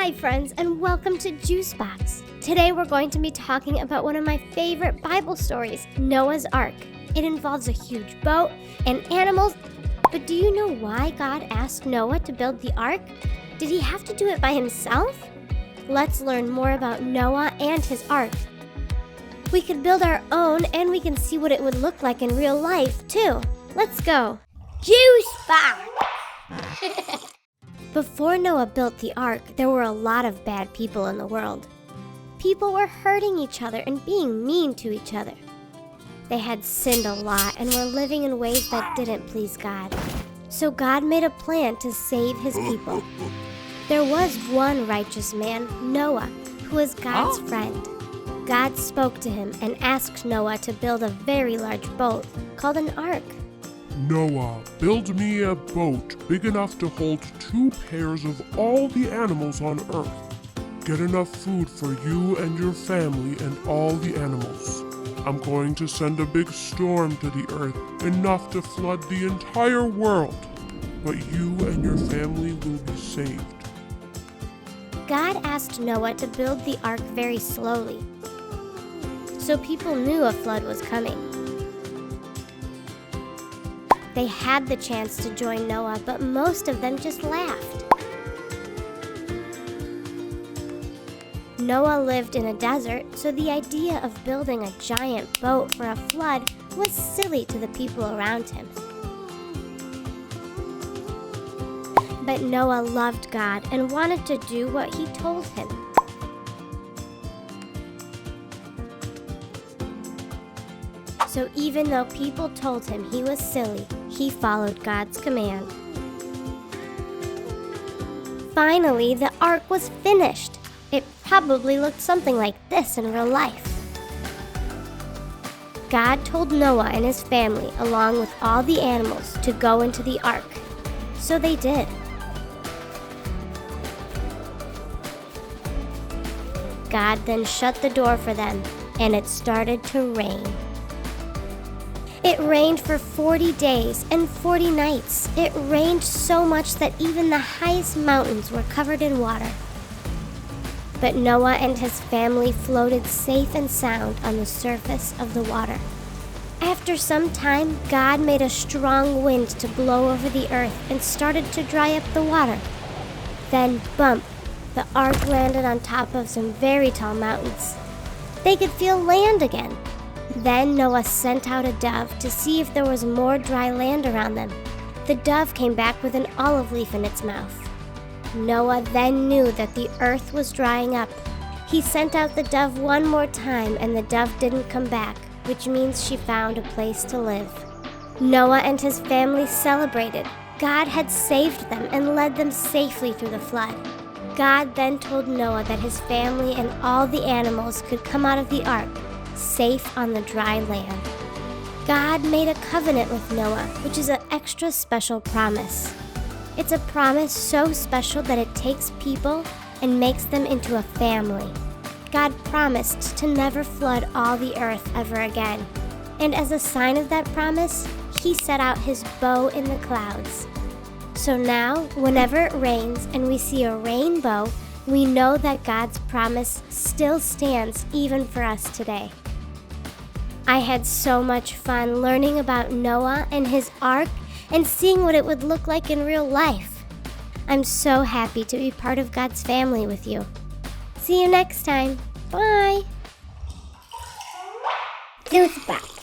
Hi friends, and welcome to Juicebox. Today we're going to be talking about one of my favorite Bible stories, Noah's Ark. It involves a huge boat and animals, but do you know why God asked Noah to build the ark? Did he have to do it by himself? Let's learn more about Noah and his ark. We could build our own and we can see what it would look like in real life too. Let's go. Juicebox! Before Noah built the ark, there were a lot of bad people in the world. People were hurting each other and being mean to each other. They had sinned a lot and were living in ways that didn't please God. So God made a plan to save his people. There was one righteous man, Noah, who was God's friend. God spoke to him and asked Noah to build a very large boat called an ark. Noah, build me a boat big enough to hold 2 pairs of all the animals on earth. Get enough food for you and your family and all the animals. I'm going to send a big storm to the earth, enough to flood the entire world. But you and your family will be saved. God asked Noah to build the ark very slowly, so people knew a flood was coming. They had the chance to join Noah, but most of them just laughed. Noah lived in a desert, so the idea of building a giant boat for a flood was silly to the people around him. But Noah loved God and wanted to do what he told him. So even though people told him he was silly, he followed God's command. Finally, the ark was finished. It probably looked something like this in real life. God told Noah and his family, along with all the animals, to go into the ark. So they did. God then shut the door for them, and it started to rain. It rained for 40 days and 40 nights. It rained so much that even the highest mountains were covered in water. But Noah and his family floated safe and sound on the surface of the water. After some time, God made a strong wind to blow over the earth and started to dry up the water. Then, bump, the ark landed on top of some very tall mountains. They could feel land again. Then Noah sent out a dove to see if there was more dry land around them. The dove came back with an olive leaf in its mouth. Noah then knew that the earth was drying up. He sent out the dove one more time, and the dove didn't come back, which means she found a place to live. Noah and his family celebrated. God had saved them and led them safely through the flood. God then told Noah that his family and all the animals could come out of the ark, safe on the dry land. God made a covenant with Noah, which is an extra special promise. It's a promise so special that it takes people and makes them into a family. God promised to never flood all the earth ever again. And as a sign of that promise, he set out his bow in the clouds. So now, whenever it rains and we see a rainbow, we know that God's promise still stands even for us today. I had so much fun learning about Noah and his ark and seeing what it would look like in real life. I'm so happy to be part of God's family with you. See you next time. Bye. Juicebox.